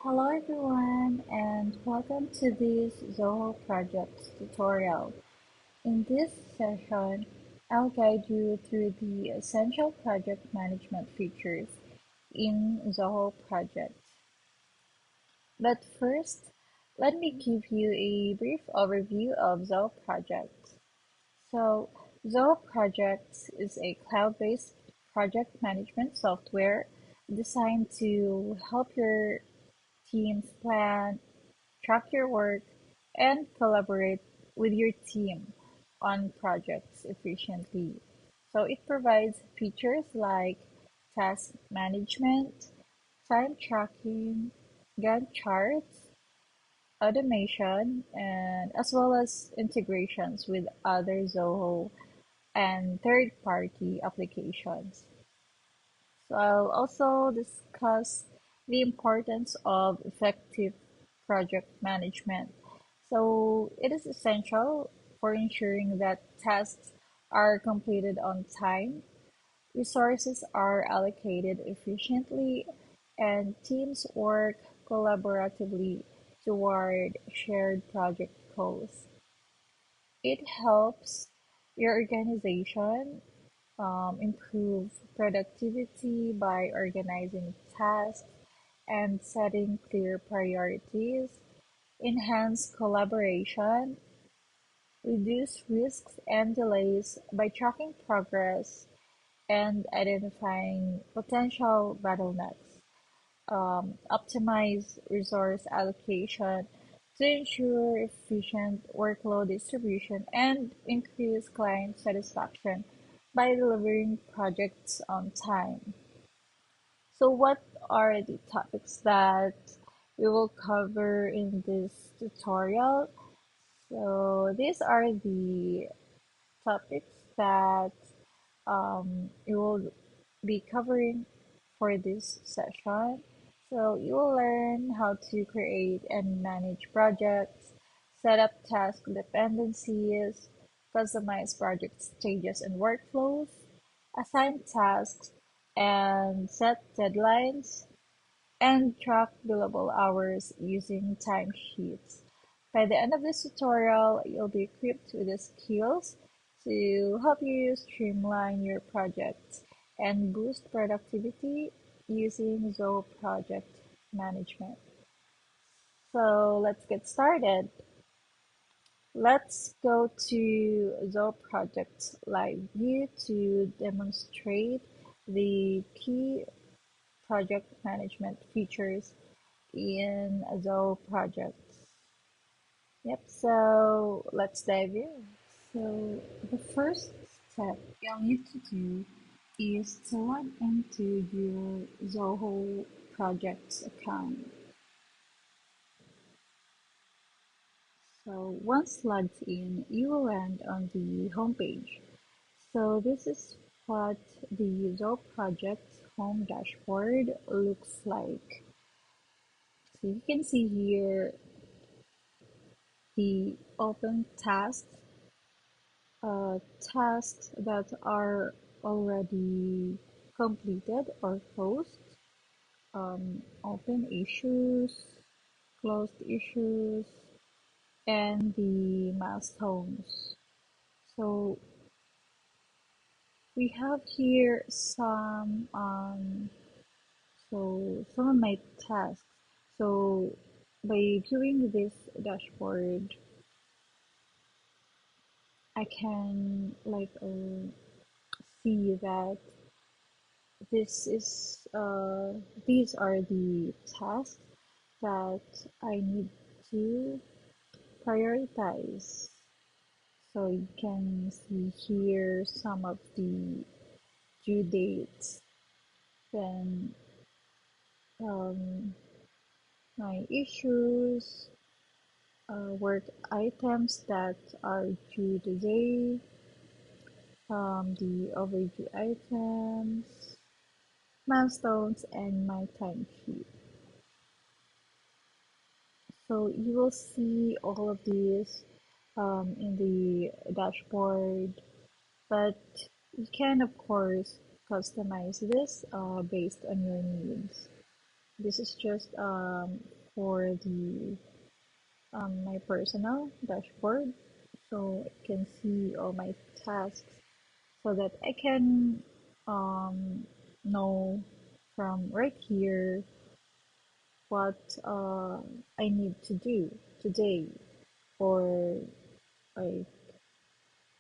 Hello everyone and welcome to this Zoho Projects tutorial. In this session, I'll guide you through the essential project management features in Zoho Projects. But first, let me give you a brief overview of Zoho Projects. So, Zoho Projects is a cloud-based project management software designed to help your teams plan, track your work, and collaborate with your team on projects efficiently. So it provides features like task management, time tracking, Gantt charts, automation, and as well as integrations with other Zoho and third-party applications. So I'll also discuss the importance of effective project management. So it is essential for ensuring that tasks are completed on time, resources are allocated efficiently, and teams work collaboratively toward shared project goals. It helps your organization improve productivity by organizing tasks and setting clear priorities, enhance collaboration, reduce risks and delays by tracking progress and identifying potential bottlenecks, optimize resource allocation to ensure efficient workload distribution, and increase client satisfaction by delivering projects on time. So, what are the topics that we will cover in this tutorial? So, these are the topics that we will be covering for this session. So you will learn how to create and manage projects, set up task dependencies, customize project stages and workflows, assign tasks and set deadlines, and track billable hours using timesheets. By the end of this tutorial, you'll be equipped with the skills to help you streamline your projects and boost productivity using Zoho Project Management. So let's get started. Let's go to Zoho Projects Live View to demonstrate the key project management features in Zoho Projects. Yep, so let's dive in. So the first step you'll need to do is to log into your Zoho Projects account. So once logged in, you will land on the homepage. So this is what the Zoho Projects home dashboard looks like. So you can see here the open tasks that are already completed or closed, open issues, closed issues, and the milestones. So we have here some of my tasks. So by viewing this dashboard, I can see that this is these are the tasks that I need to prioritize. So you can see here some of the due dates, then um, my issues, work items that are due today, the overdue items, milestones, and my timesheet. So you will see all of these in the dashboard, but you can of course customize this based on your needs. This is just for the my personal dashboard, so I can see all my tasks so that I can know from right here what I need to do today or like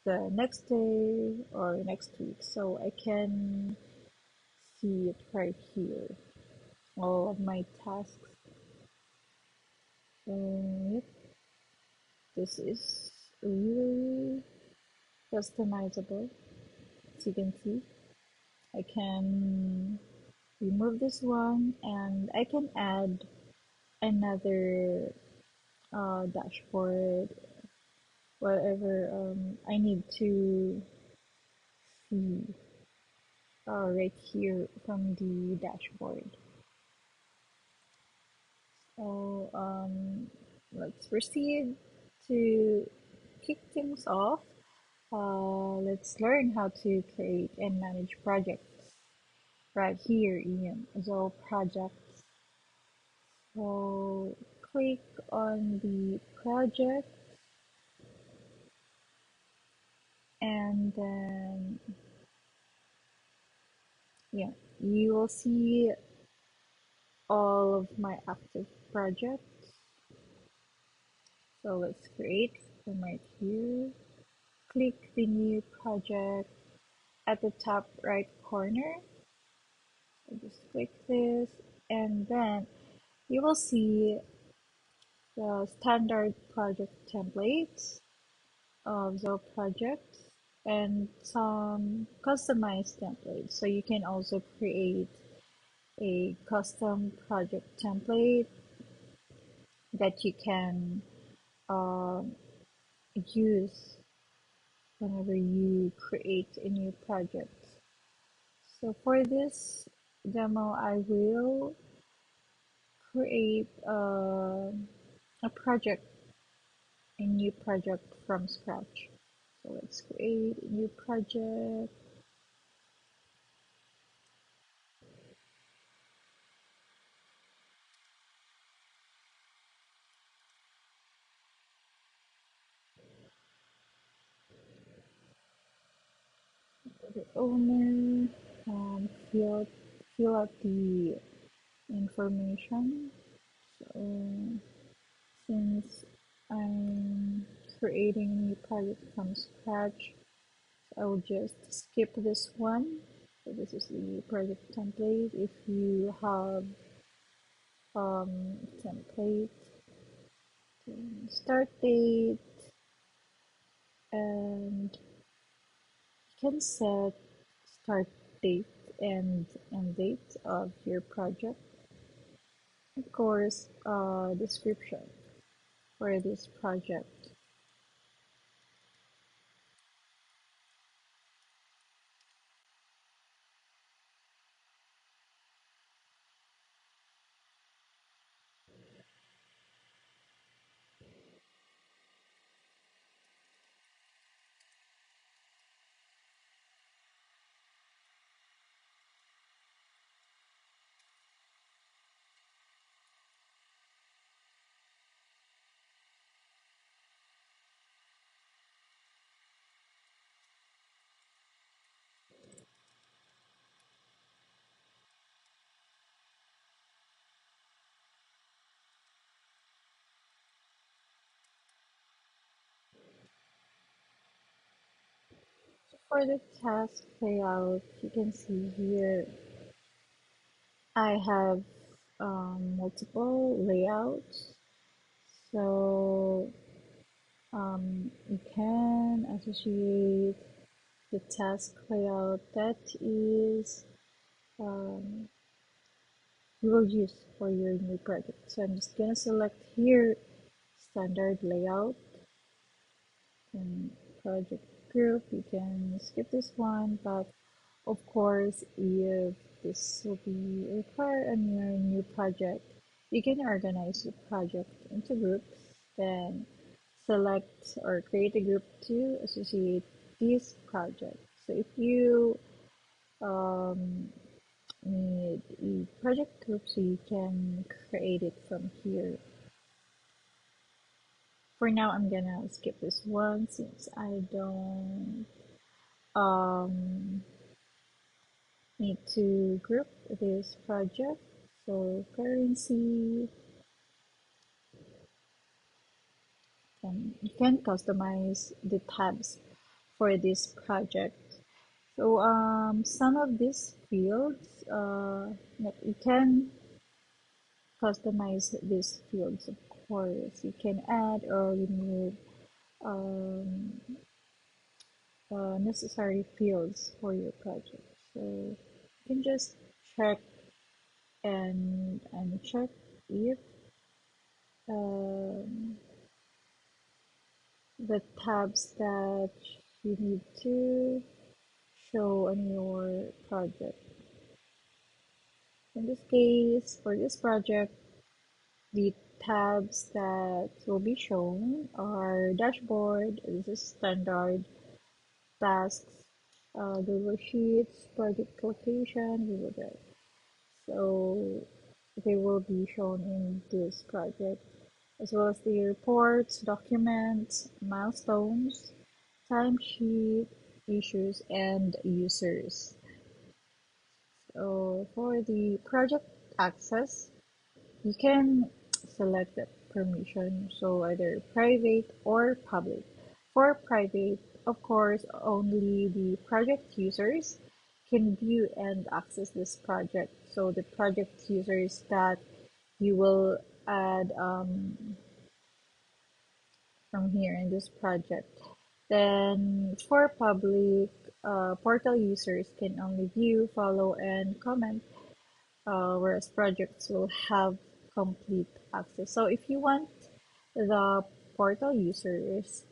the next day or next week, so I can see it right here, all of my tasks. Yep, this is really customizable. As you can see, I can remove this one and I can add another dashboard, whatever I need to see right here from the dashboard. So let's proceed to kick things off. Let's learn how to create and manage projects right here in Zoho Projects. So click on the project and then yeah, you will see all of my active projects. So let's create from right here. Click the new project at the top right corner. So just click this and then you will see the standard project templates of Zoho projects and some customized templates. So you can also create a custom project template that you can um, use whenever you create a new project. So for this demo, I will create a project, a new project from scratch. So let's create a new project. The owner, fill out the information. So since I'm creating a new project from scratch, I will just skip this one. So this is the project template. If you have template, start date, and you can set start date and end date of your project. Of course, description for this project. For the task layout, you can see here I have multiple layouts. So you can associate the task layout that is um, you will use for your new project. So I'm just gonna select here standard layout and project group. You can skip this one, but of course, if this will be required on your new project, you can organize the project into groups, then select or create a group to associate this project. So if you um, need a project group, so you can create it from here. For now, I'm gonna skip this one since I don't um, need to group this project. So currency, you can customize the tabs for this project. So some of these fields, like you can customize these fields, of course. You can add or remove um, necessary fields for your project. So you can just check and check if um, the tabs that you need to show on your project. In this case, for this project, the tabs that will be shown are dashboard, this is standard, tasks, Google Sheets, project location, Google Drive. So they will be shown in this project, as well as the reports, documents, milestones, timesheet, issues, and users. So for the project access, you can select the permission, so either private or public. For private, of course, only the project users can view and access this project. So the project users that you will add from here in this project. Then for public, portal users can only view, follow, and comment, whereas projects will have complete access. So if you want the portal users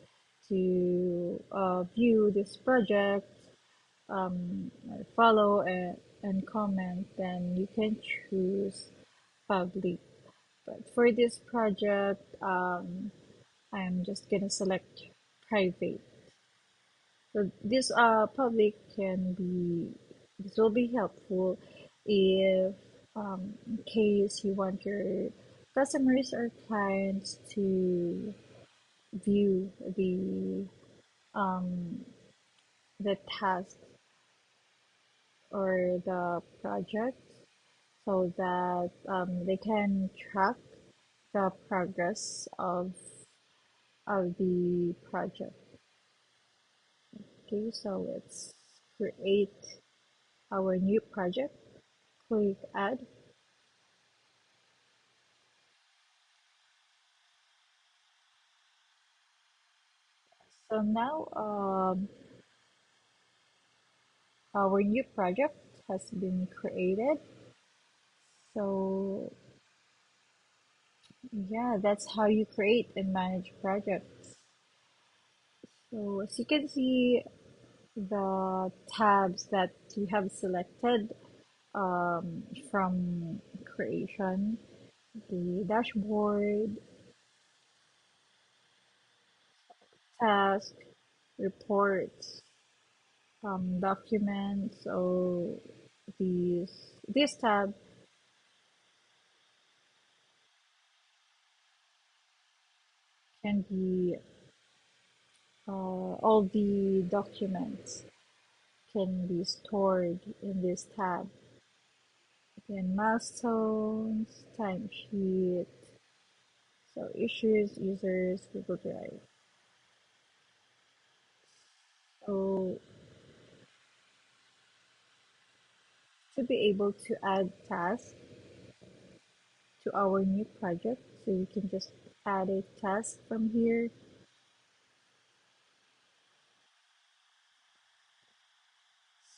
to view this project, follow and comment, then you can choose public. But for this project, I'm just gonna select private. So this public can be, this will be helpful if in case you want your customers or clients to view um, the task or the project, so that they can track the progress of the project. Okay, so let's create our new project. Click add. So now our new project has been created. So yeah, that's how you create and manage projects. So as you can see, the tabs that you have selected from creation, the dashboard, task, reports, documents. So this tab can be all the documents can be stored in this tab. Then milestones, timesheet, so issues, users, Google Drive. So to be able to add tasks to our new project, so you can just add a task from here.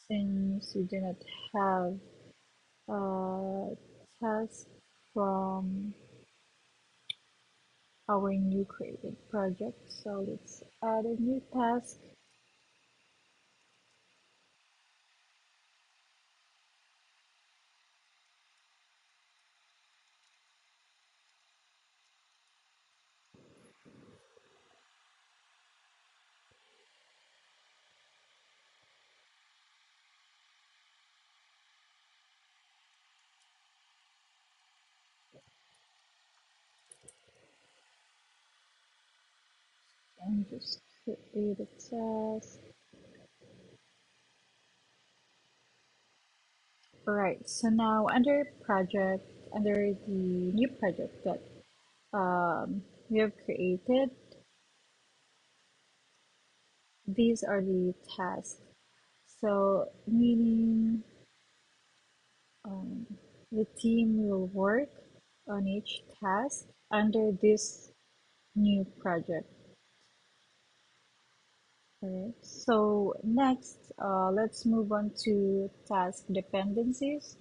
Since we do not have a task from our new created project, so let's add a new task. and just create a task. Alright, so now under the new project that we have created, these are the tasks. So, meaning um, the team will work on each task under this new project. Alright, so next, let's move on to task dependencies.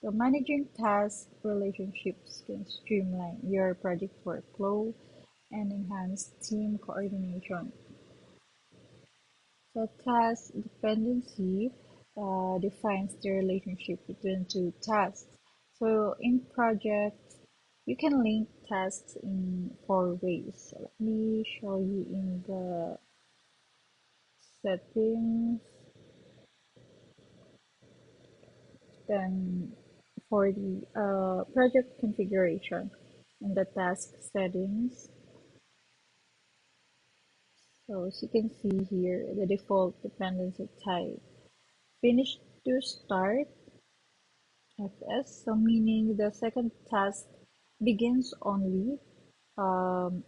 So managing task relationships can streamline your project workflow and enhance team coordination. So task dependency defines the relationship between two tasks. So in project, you can link tasks in four ways. So let me show you in the settings. Then for the project configuration in the task settings. So as you can see here, the default dependency type finish to start FS, so meaning the second task begins only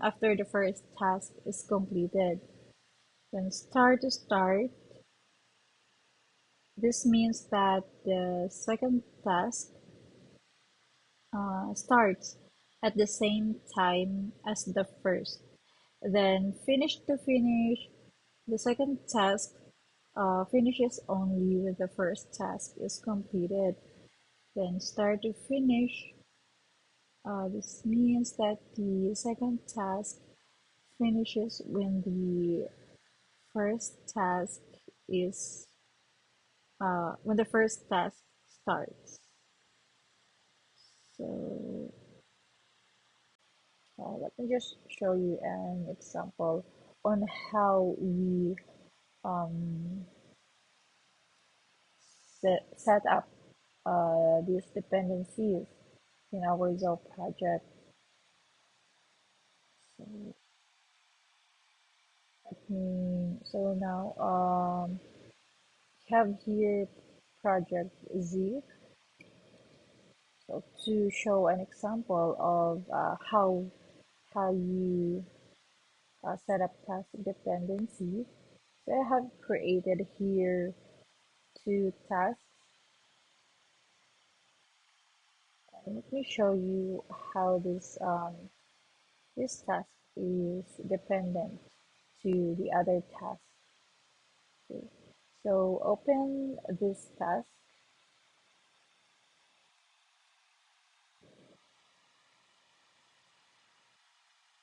after the first task is completed. Then start to start, this means that the second task starts at the same time as the first. Then finish to finish, the second task finishes only when the first task is completed. Then start to finish, this means that the second task finishes first task is when the first task starts. So let me just show you an example on how we um, set up these dependencies in our Zoho project. So so now have here project Z. So to show an example of how you set up task dependency, so I have created here two tasks. And let me show you how this task is dependent to the other task. Okay. So open this task,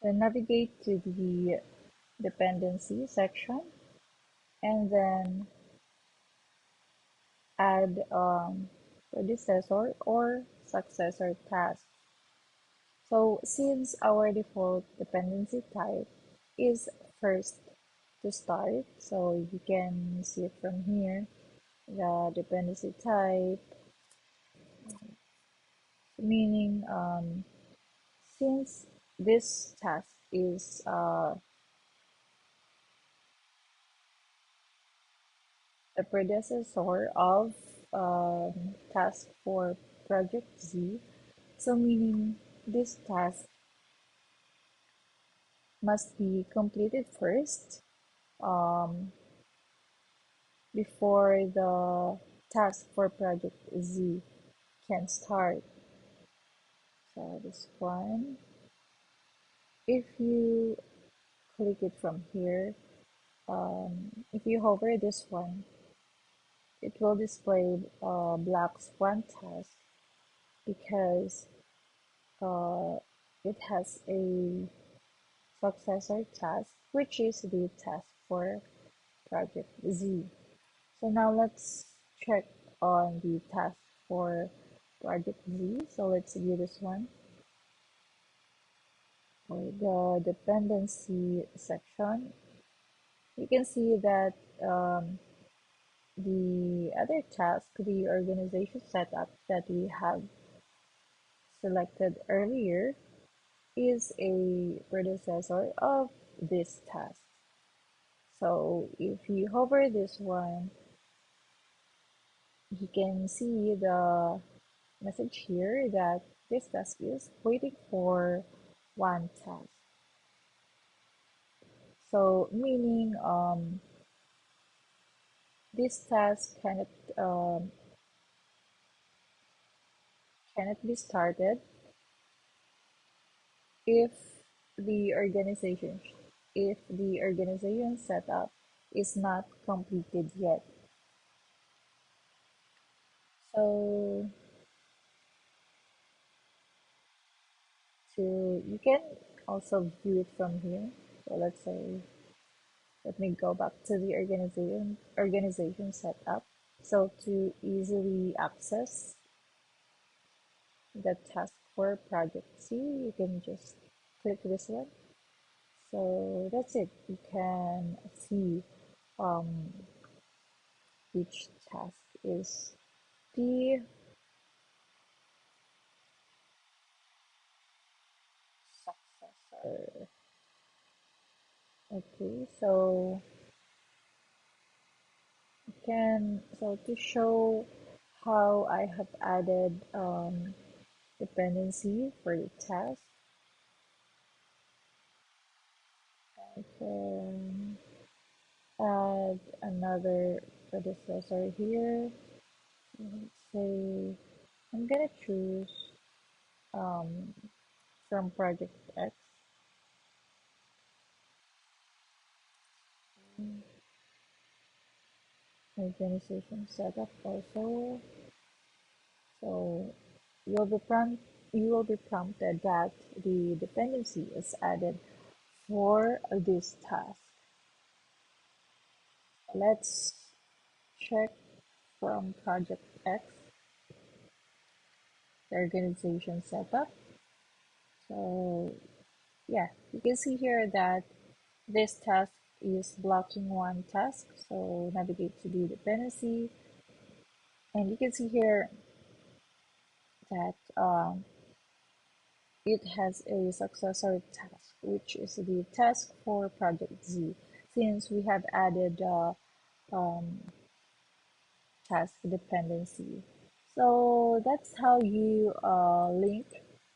then navigate to the dependency section, and then add predecessor or successor task. So since our default dependency type is first to start, so you can see it from here, the dependency type, meaning since this task is a predecessor of task for project Z, so meaning this task must be completed first before the task for project Z can start. So this one, if you click it from here, if you hover this one, it will display black swan task because uh, it has a successor task, which is the task for project Z. So now let's check on the task for project Z. So let's view this one. For the dependency section, you can see that the other task, the organization setup that we have selected earlier, is a predecessor of this task. So if you hover this one, you can see the message here that this task is waiting for one task. So meaning this task um, cannot be started if the organization if the organization setup is not completed yet. So you can also view it from here. So let's say, let me go back to the organization setup. So to easily access the task for project C, you can just click this one. So that's it. You can see um, which task is the successor. Okay, so to show how I have added dependency for the task, I can add another predecessor here. Let's say I'm gonna choose um, from project X. Organization setup also. So you will be prompted that the dependency is added for this task. Let's check from project X, the organization setup. So yeah, you can see here that this task is blocking one task. So navigate to the dependency, and you can see here that it has a successor task, which is the task for project Z, since we have added um, task dependency. So that's how you link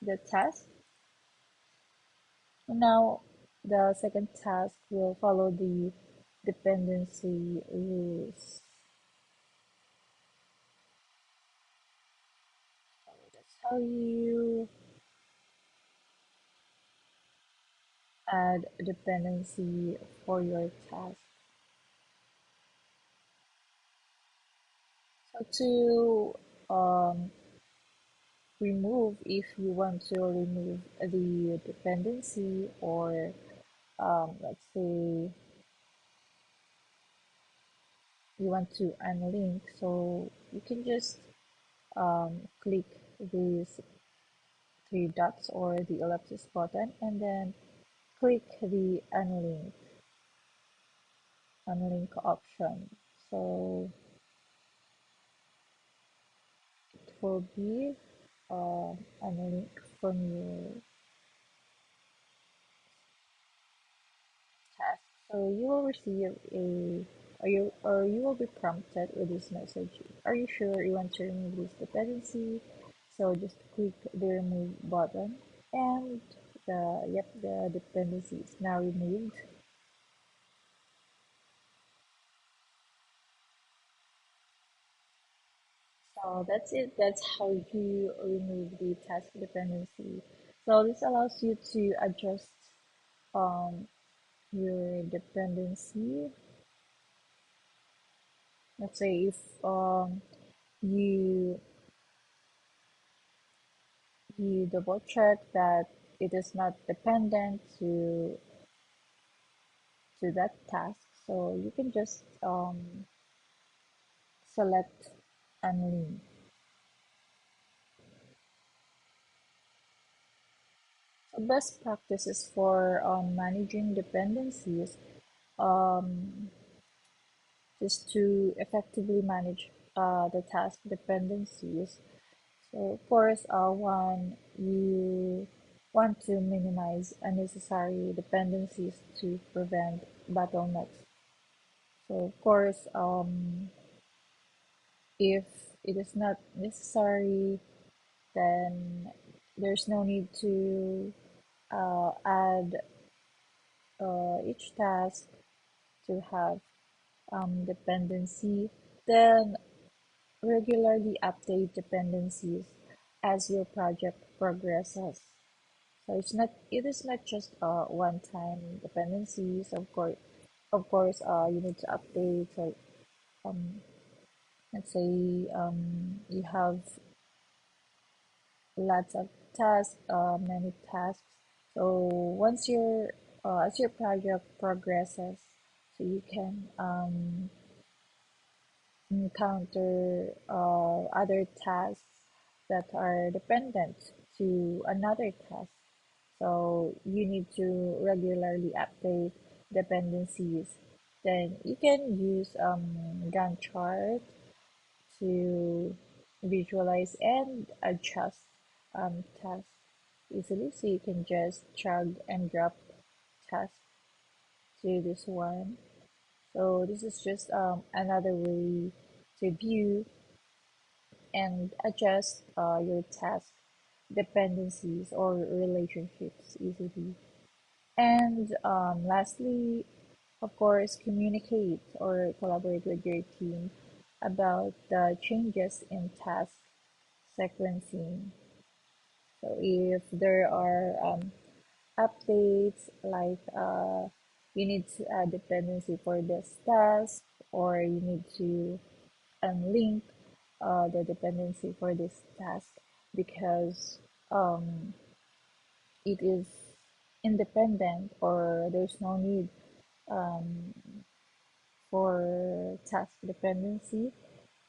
the task. Now, the second task will follow the dependency rules. So that's how you add dependency for your task. So to remove, if you want to remove the dependency, or let's say you want to unlink, so you can just click these three dots or the ellipsis button and then click the unlink option. So it will be unlink from your task. So you will receive you will be prompted with this message. Are you sure you want to remove this dependency? So just click the remove button, and the dependency is now removed. So that's it. That's how you remove the task dependency. So this allows you to adjust um, your dependency. Let's say if you you double check that it is not dependent to that task, so you can just select unlink. So best practices for managing dependencies, um, just to effectively manage the task dependencies. So of course, one, want to minimize unnecessary dependencies to prevent bottlenecks. So of course, if it is not necessary, then there's no need to add each task to have dependency. Then regularly update dependencies as your project progresses. So it is not just one-time dependencies. Of course, you need to update. So um, let's say you have lots of tasks, many tasks. So once your as your project progresses, so you can encounter other tasks that are dependent to another task. So you need to regularly update dependencies. Then you can use Gantt chart to visualize and adjust tasks easily. So you can just drag and drop tasks to this one. So this is just another way to view and adjust your task dependencies or relationships easily. And lastly, of course, communicate or collaborate with your team about the changes in task sequencing. So if there are updates like you need to add dependency for this task, or you need to link the dependency for this task because it is independent, or there's no need um, for task dependency,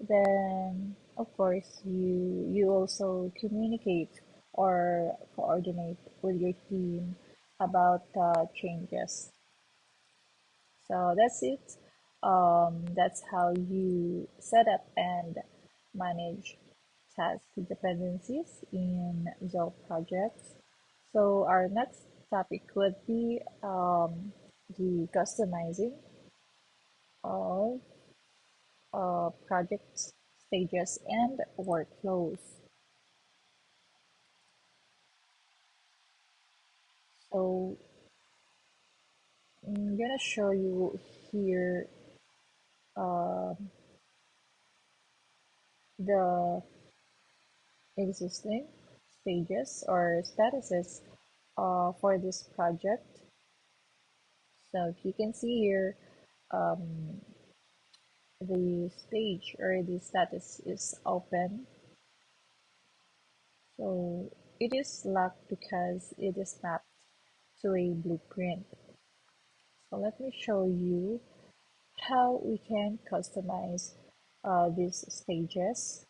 then of course you also communicate or coordinate with your team about changes. So that's it. That's how you set up and manage task dependencies in Zoho projects. So our next topic would be the customizing of project stages and workflows. So I'm gonna show you here uh, the existing stages or statuses for this project. So if you can see here, um, the stage or the status is open. So it is locked because it is mapped to a blueprint. So let me show you how we can customize these stages.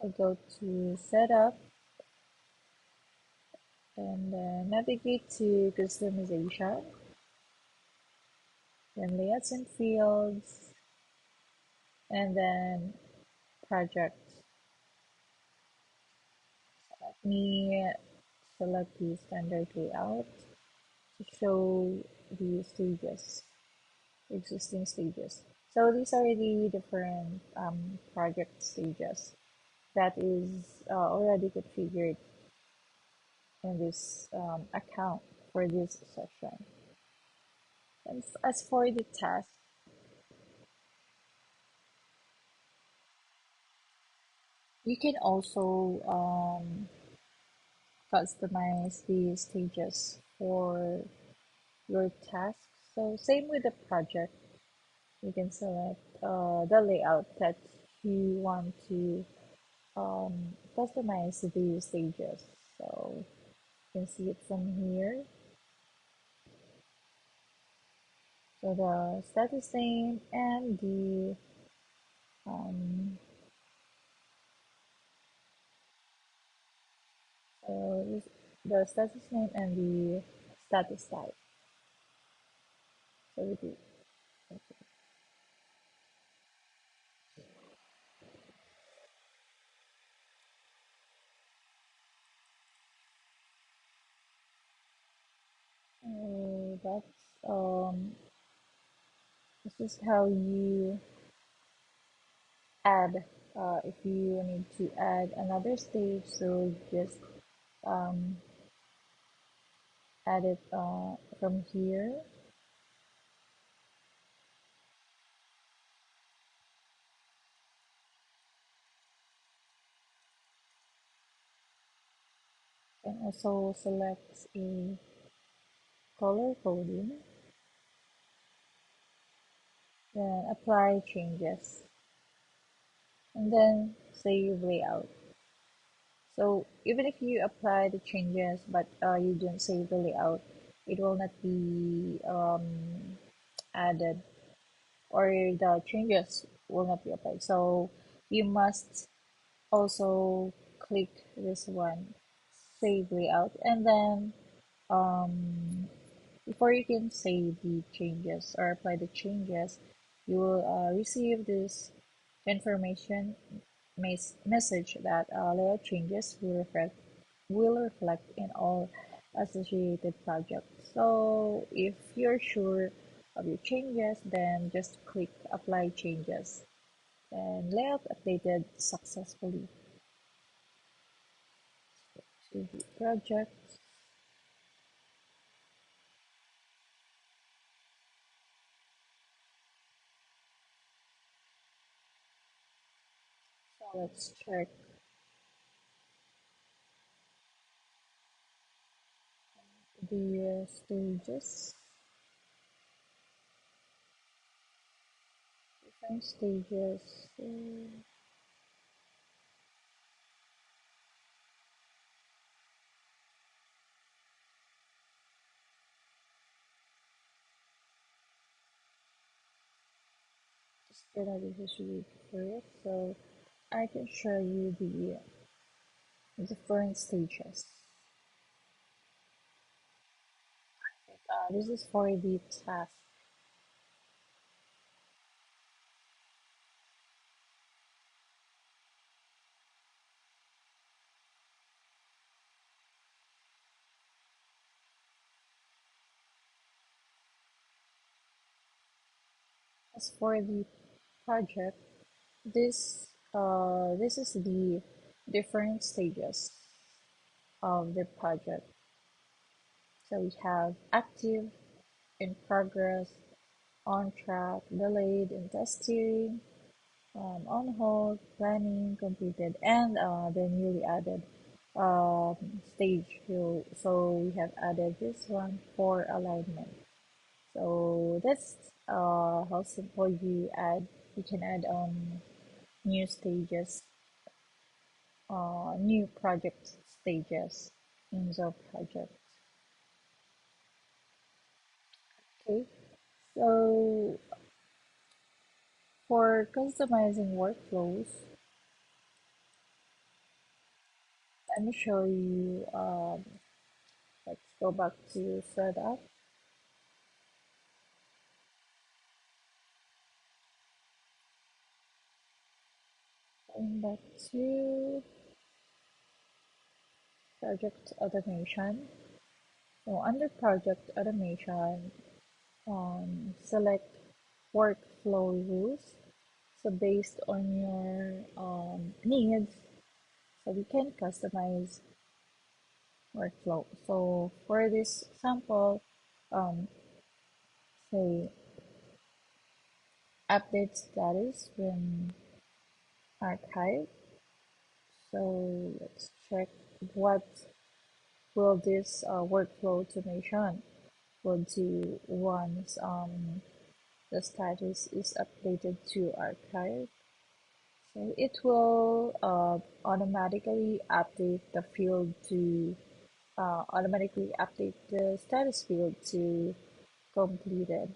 So go to setup and then navigate to customization, then layouts and fields, and then projects. Let me select the standard layout to show the stages, existing stages. So these are the different project stages that is already configured in this account for this session. And as for the task, you can also customize the stages for your task. So same with the project, you can select the layout that you want to customize the stages. So you can see it from here. So the status name and um, the status name and the status type. So we do. that's this is how you add if you need to add another stage, so just um, add it from here, and also select a color coding, then apply changes, and then save layout. So even if you apply the changes but you don't save the layout, it will not be added, or the changes will not be applied. So you must also click this one, save layout, and then um, before you can save the changes or apply the changes, you will receive this information message that layout changes will reflect in all associated projects. So if you're sure of your changes, then just click apply changes and layout updated successfully to the project. So let's check the stages, different stages. Just gonna be history first, so I can show you the different stages. This is for the task. As for the project, this is the different stages of the project. So we have active, in progress, on track, delayed, and testing, on hold, planning, completed, and the newly added stage. So we have added this one for alignment. So that's how simple you can add new stages, new project stages in Zoho project. Okay, so for customizing workflows, let me show you. Let's go back to setup. Going back to project automation. So under project automation, select workflow rules. So based on your needs, so we can customize workflow. So for this sample, um, say update status when archived. So let's check what will this workflow automation will do once the status is updated to archive. So it will automatically update the status field to completed.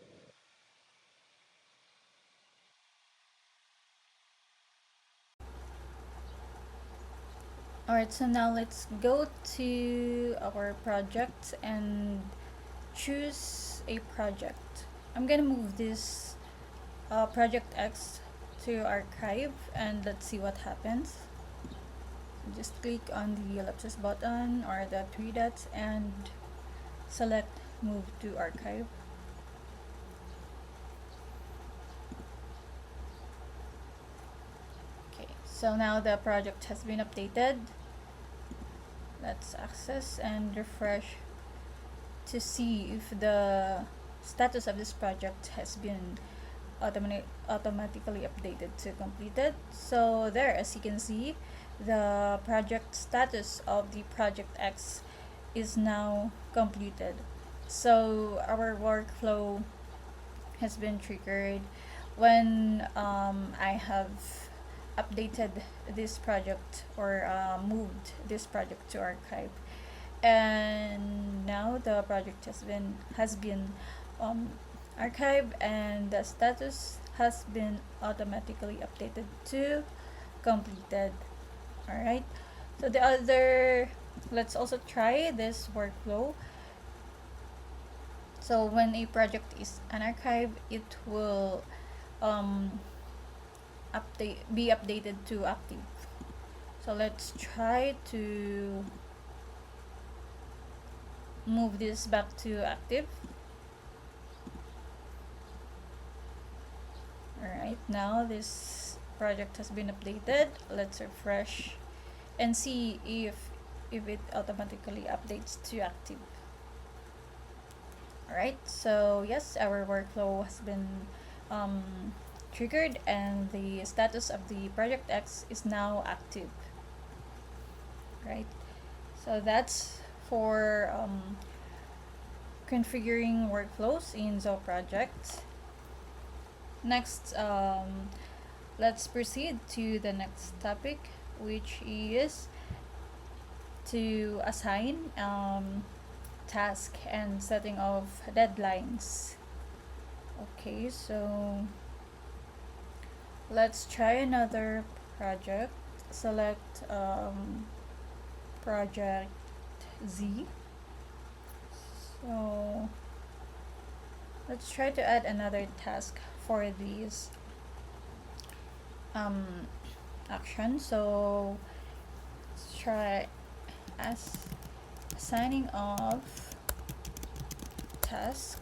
Alright, so now let's go to our project and choose a project. I'm gonna move this project X to archive and let's see what happens. Just click on the ellipsis button or the three dots and select move to archive. Okay, so now the project has been updated. Let's access and refresh to see if the status of this project has been automatically updated to completed. So there, as you can see, the project status of the project X is now completed. So our workflow has been triggered when I have updated this project or moved this project to archive, and now the project has been archived and the status has been automatically updated to completed. All right, so let's also try this workflow. So when a project is unarchived, it will be updated to active. So let's try to move this back to active. Alright, now this project has been updated. Let's refresh and see if it automatically updates to active. Alright, so yes, our workflow has been triggered and the status of the project X is now active. Right, so that's for configuring workflows in Zoho Projects. Next, let's proceed to the next topic, which is to assign task and setting of deadlines. Okay, so let's try another project. Select project Z. So let's try to add another task for these action. So let's try as assigning of task.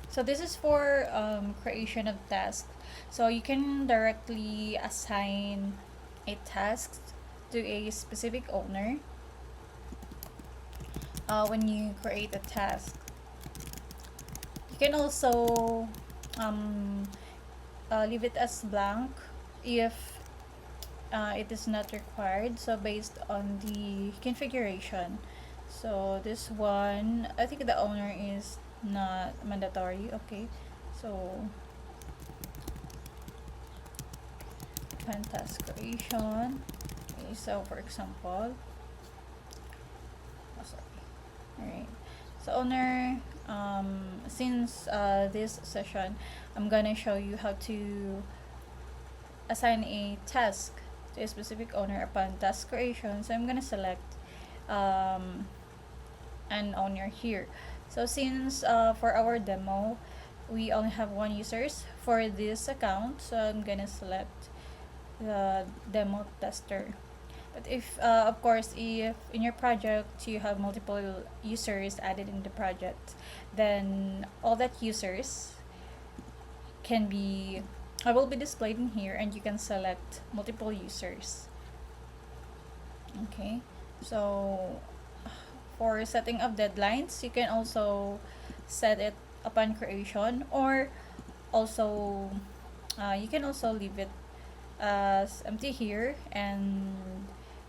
So this is for creation of task. So you can directly assign a task to a specific owner when you create a task. You can also leave it as blank if it is not required, so based on the configuration. So this one, I think the owner is not mandatory. Okay, so pen task creation. Okay, so for example, alright, so owner, since this session I'm gonna show you how to assign a task to a specific owner upon task creation. So I'm gonna select an owner here. So since for our demo we only have one users for this account, so I'm gonna select the demo tester. But if of course if in your project you have multiple users added in the project, then all that users will be displayed in here, and you can select multiple users. Okay, so for setting of deadlines, you can also set it upon creation, or also you can also leave it as empty here, and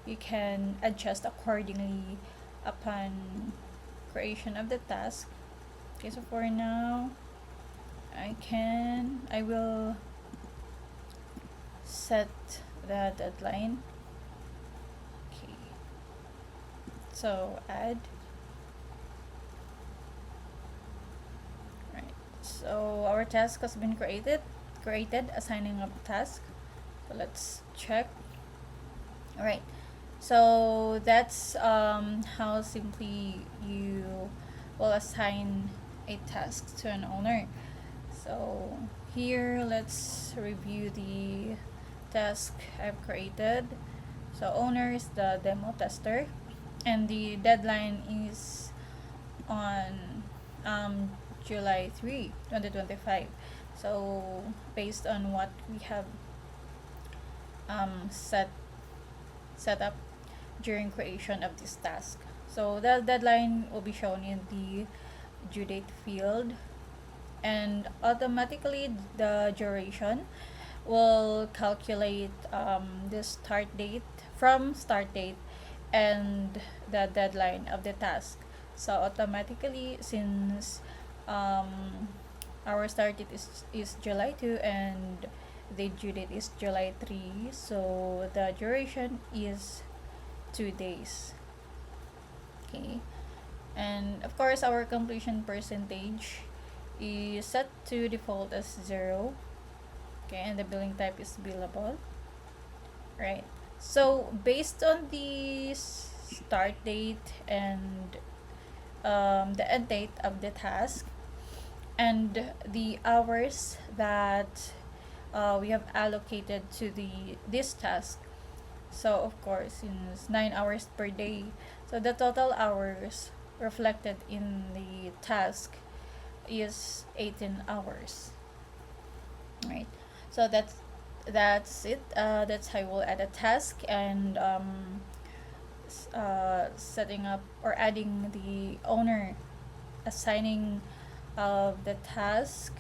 you can adjust accordingly upon creation of the task. Okay, so for now I will set the deadline. Okay, so add. Right, so our task has been created, assigning a task. So let's check. All right, so that's how simply you will assign a task to an owner. So here, let's review the task I've created. So owner is the demo tester, and the deadline is on July 3, 2025. So based on what we have set up during creation of this task. So the deadline will be shown in the due date field, and automatically the duration will calculate the start date from start date and the deadline of the task. So automatically, since our start date is July 2 and the due date is July 3, so the duration is 2 days. Okay, and of course our completion percentage is set to default as 0. Okay, and the billing type is billable. Right, so based on the start date and the end date of the task and the hours that we have allocated to this task. So of course, it's 9 hours per day. So the total hours reflected in the task is 18 hours. Right. So that's it. That's how we'll add a task and setting up or adding the owner, assigning the task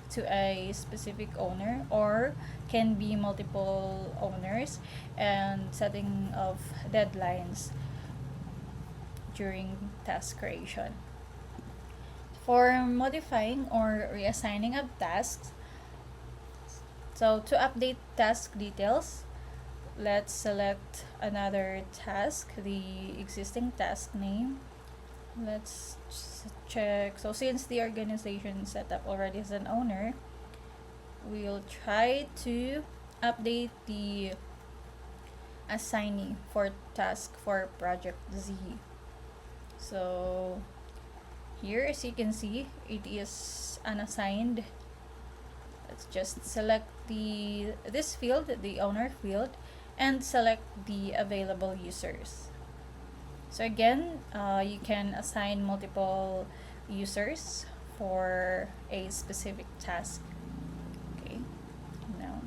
to a specific owner or can be multiple owners, and setting of deadlines during task creation. For modifying or reassigning of tasks, so to update task details, let's select another task, the existing task name. Let's check. So since the organization setup already as an owner, we'll try to update the assignee for task for project Z. So here, as you can see, it is unassigned. Let's just select this field, the owner field, and select the available users. So again, you can assign multiple users for a specific task. Okay, now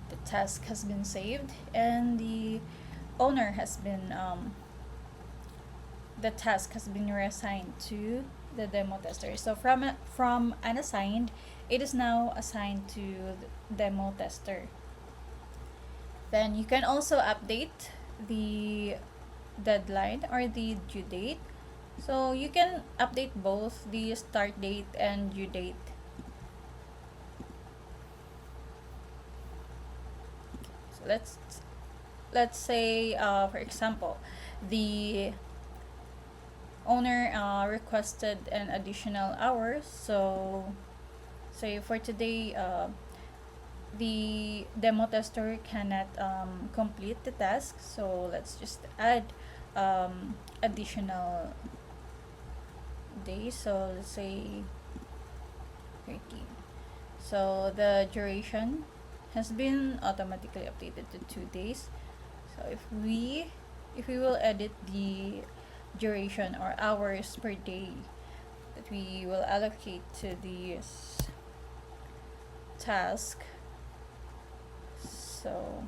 the task has been saved and the owner has been the task has been reassigned to the demo tester. So from unassigned, it is now assigned to the demo tester. Then you can also update the deadline or the due date. So you can update both the start date and due date. So let's say for example, the owner requested an additional hour. So say for today, the demo tester cannot complete the task, so let's just add additional days. So let's say 13. So the duration has been automatically updated to 2 days. So if we will edit the duration or hours per day that we will allocate to this task, so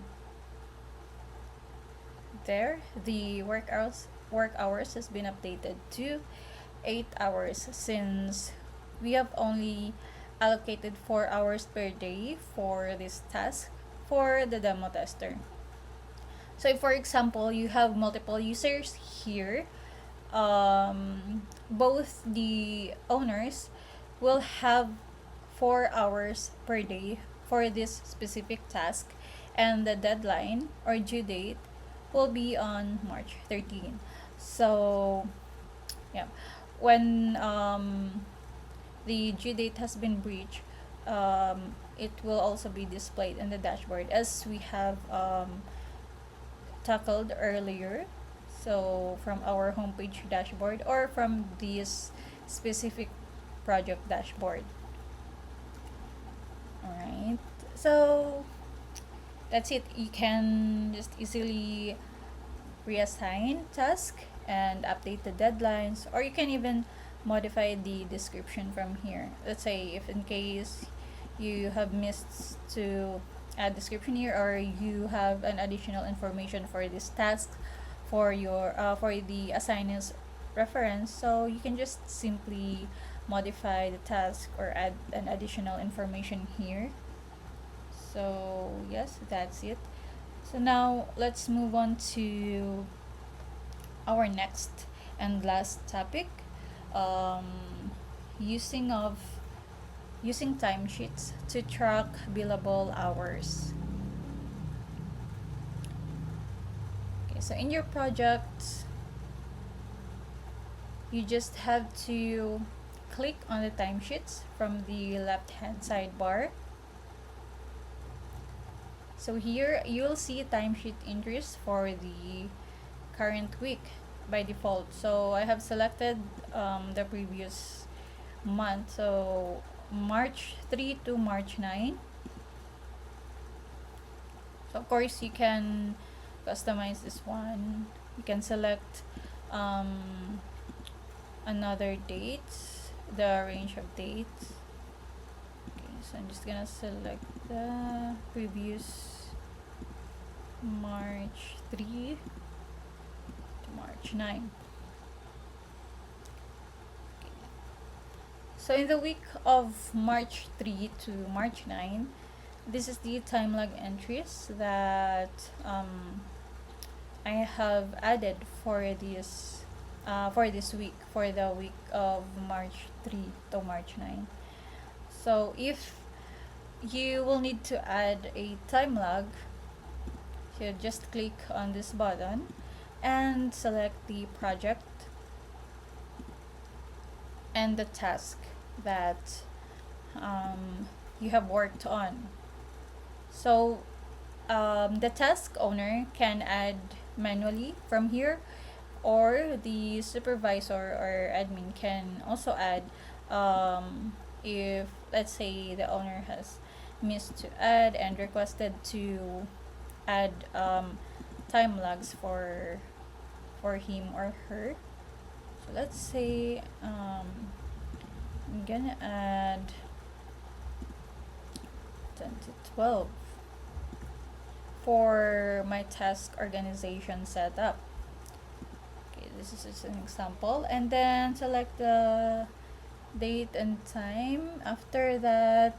there, the work hours has been updated to 8 hours, since we have only allocated 4 hours per day for this task for the demo tester. So if for example you have multiple users here, both the owners will have 4 hours per day for this specific task, and the deadline or due date will be on March 13. So yeah, when the due date has been breached, it will also be displayed in the dashboard as we have tackled earlier. So from our homepage dashboard or from this specific project dashboard. Alright, so that's it. You can just easily reassign task and update the deadlines, or you can even modify the description from here. Let's say if in case you have missed to add description here, or you have an additional information for this task for your for the assignee's reference, so you can just simply modify the task or add an additional information here. So yes, that's it. So now let's move on to our next and last topic, um, using of using timesheets to track billable hours. Okay, so in your project, you just have to click on the timesheets from the left hand sidebar. So here you'll see timesheet entries for the current week by default. So I have selected the previous month, so March 3 to March 9. So of course you can customize this one. You can select another dates, the range of dates. Okay, so I'm just gonna select the previous March 3 to March 9. So in the week of March 3 to March 9, this is the time lag entries that I have added for this week, for the week of March 3 to March 9. So if you will need to add a time lag, you just click on this button and select the project and the task that you have worked on. So the task owner can add manually from here, or the supervisor or admin can also add, if let's say the owner has missed to add and requested to add time lags for him or her. So let's say I'm gonna add 10 to 12 for my task organization setup. Okay, this is just an example. And then select the date and time. After that,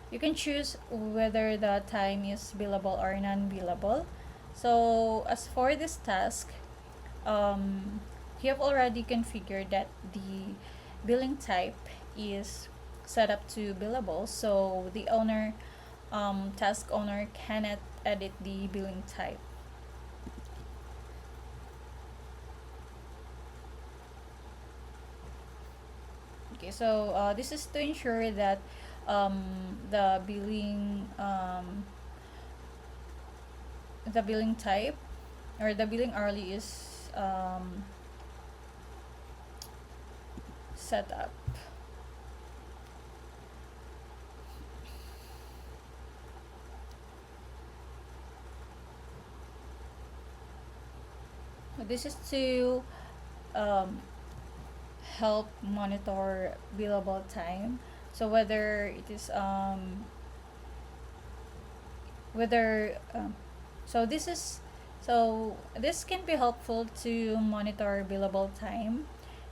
you can choose whether the time is billable or non-billable. So as for this task, you have already configured that the billing type is set up to billable, so the owner, task owner cannot edit the billing type. Okay, so this is to ensure that the billing type or the billing hourly is set up. This is to help monitor billable time. So whether it is whether so this can be helpful to monitor billable time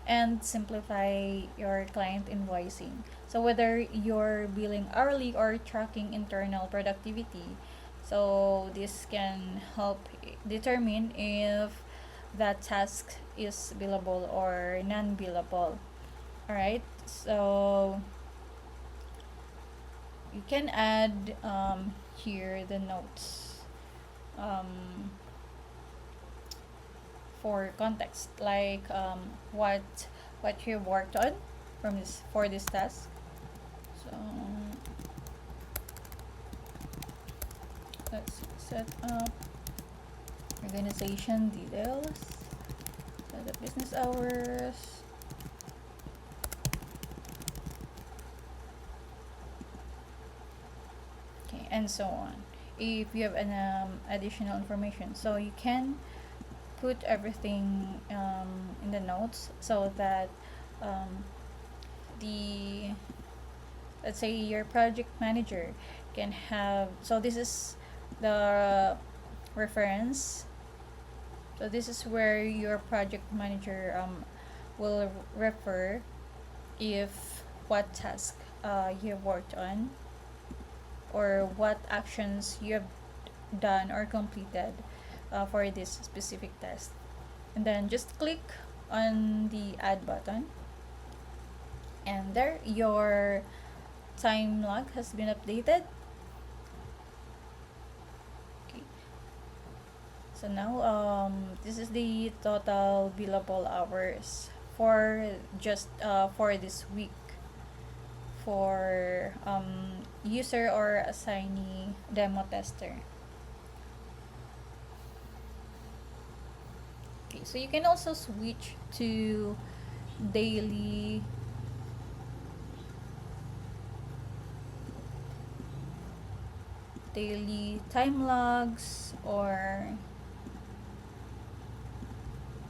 and simplify your client invoicing. So whether you're billing hourly or tracking internal productivity, so this can help determine if that task is billable or non-billable. Alright, so you can add here the notes for context, like what you worked on from this for this task. So let's set up organization details, set up business hours, okay, and so on. If you have an additional information, so you can put everything in the notes so that um, the let's say your project manager can have, so this is the reference, so this is where your project manager will refer if what task you have worked on or what actions you have done or completed for this specific test. And then just click on the add button, and there your time log has been updated. Okay, so now this is the total billable hours for just for this week for user or assignee demo tester. Okay, so you can also switch to daily time logs, or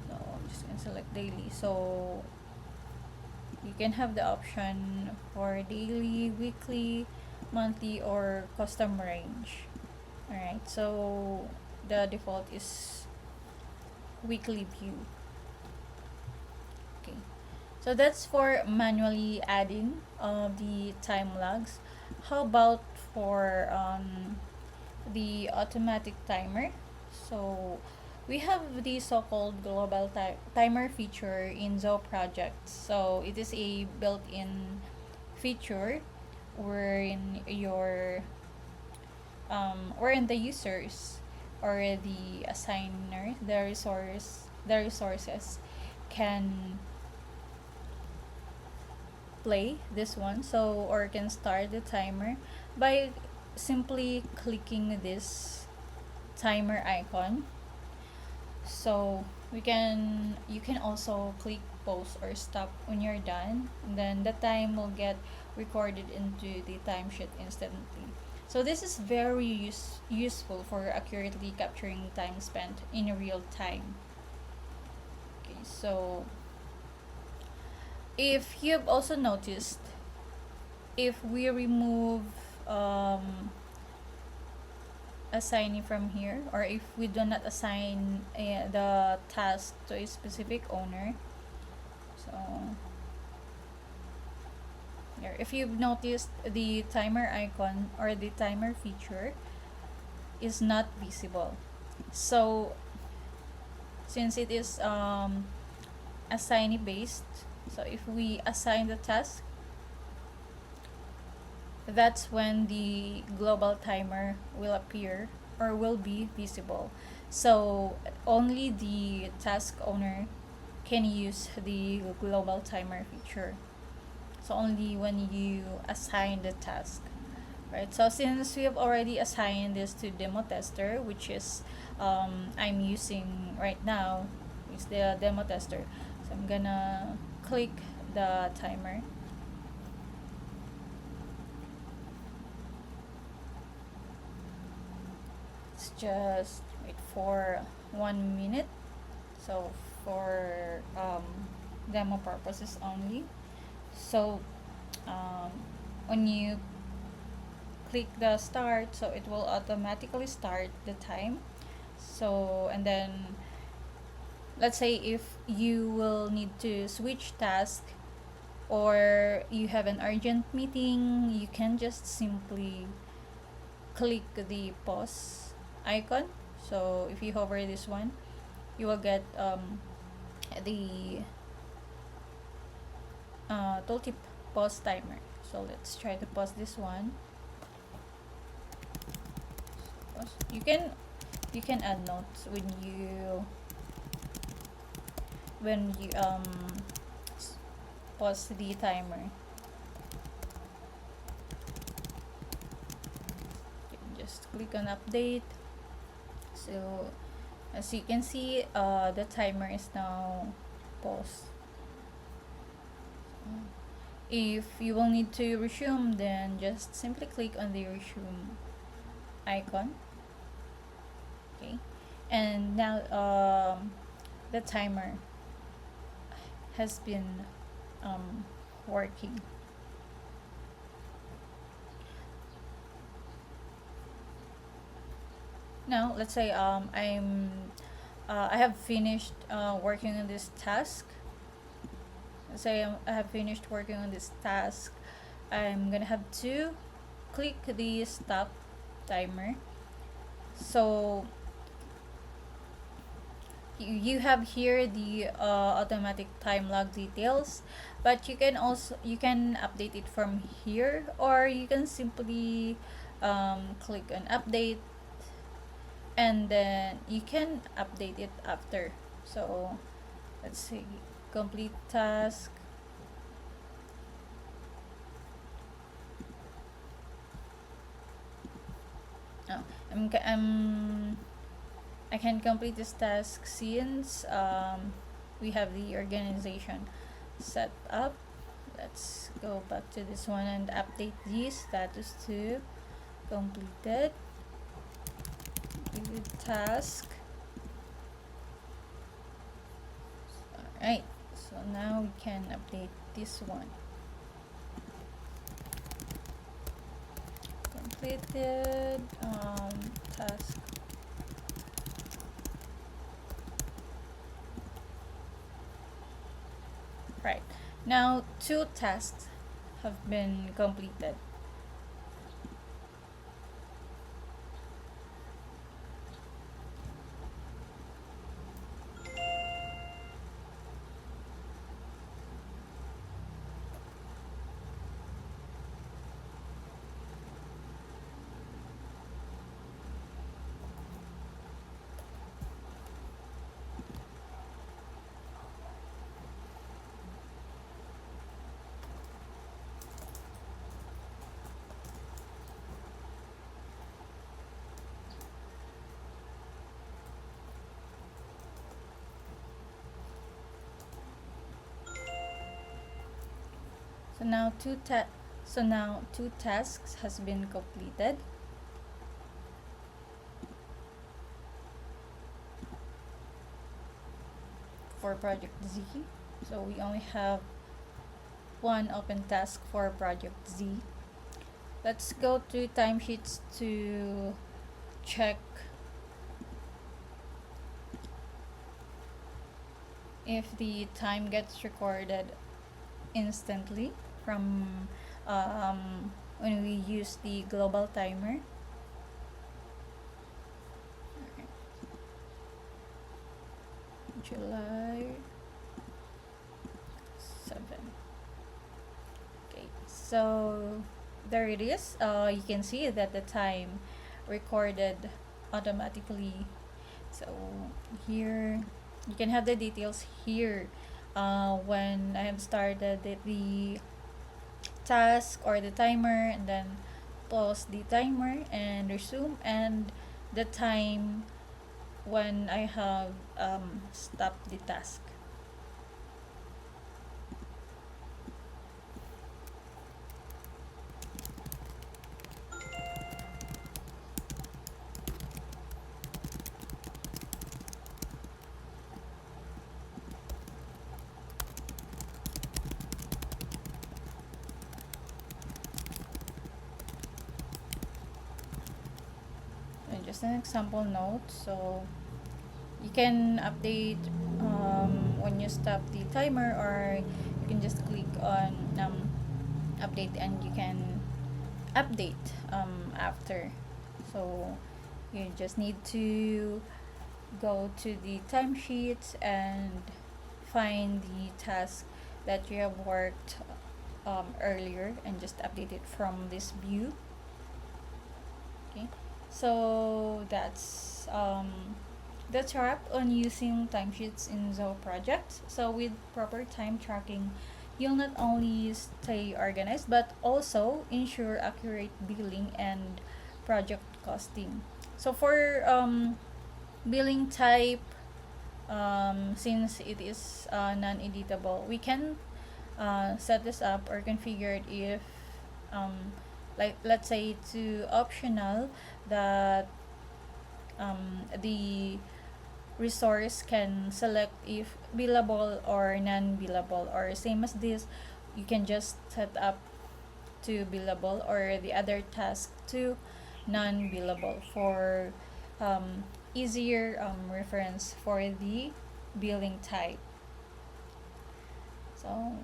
no, I'm just gonna select daily. So you can have the option for daily, weekly, monthly, or custom range. Alright, so the default is weekly view. Okay, so that's for manually adding the time logs. How about for the automatic timer? So we have the so-called global timer feature in Zoho Projects. So it is a built-in feature wherein wherein the users or the assigner, the resources can play this one, so or can start the timer by simply clicking this timer icon. So you can also click pause or stop when you're done, and then the time will get recorded into the timesheet instantly. So this is very useful for accurately capturing time spent in real time. Okay, so if you've also noticed, if we remove assignee from here, or if we do not assign the task to a specific owner, so here, if you've noticed, the timer icon or the timer feature is not visible. So since it is assignee based, so if we assign the task, that's when the global timer will appear or will be visible. So only the task owner can use the global timer feature. So only when you assign the task, right? So since we have already assigned this to demo tester, which is I'm using right now, is the demo tester. So I'm gonna click the timer. Let's just wait for 1 minute. So for demo purposes only. So um, when you click the start, so it will automatically start the time. So and then let's say if you will need to switch task or you have an urgent meeting, you can just simply click the pause icon. So if you hover this one, you will get the tooltip pause timer. So let's try to pause this one. Pause. You can add notes when you pause the timer. Just click on update. So as you can see, the timer is now paused. If you will need to resume, then just simply click on the resume icon. Okay, And now the timer has been working. Now let's say I have finished working on this task. Let's say I have finished working on this task. I'm gonna have to click the stop timer. So you have here the automatic time log details, but you can update it from here, or you can simply click on update, and then you can update it after. So let's see, complete task. Oh, I can complete this task since we have the organization set up. Let's go back to this one and update the status to completed. Completed task. Alright, so now we can update this one. Completed task. Right, now 2 tasks have been completed. So now two tasks has been completed. For project Z. So we only have one open task for project Z. Let's go to timesheets to check if the time gets recorded instantly from when we use the global timer. July 7. Okay, so there it is. You can see that the time recorded automatically. So here you can have the details here when I have started the task or the timer, and then pause the timer and resume, and the time when I have stopped the task. And just an example note, so you can update when you stop the timer, or you can just click on update and you can update after. So you just need to go to the timesheets and find the task that you have worked earlier, and just update it from this view. Okay, so that's a wrap on using timesheets in Zoho Projects. So with proper time tracking, you'll not only stay organized but also ensure accurate billing and project costing. So for billing type, since it is non-editable, we can set this up or configure it if like let's say to optional that the resource can select if billable or non-billable, or same as this, you can just set up to billable or the other task to non-billable for easier reference for the billing type. So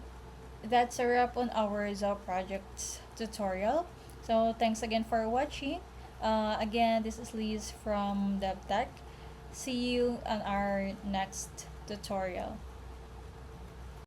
that's a wrap on our Zoho projects tutorial. So thanks again for watching. Again, this is Liz from DevTech. See you on our next tutorial.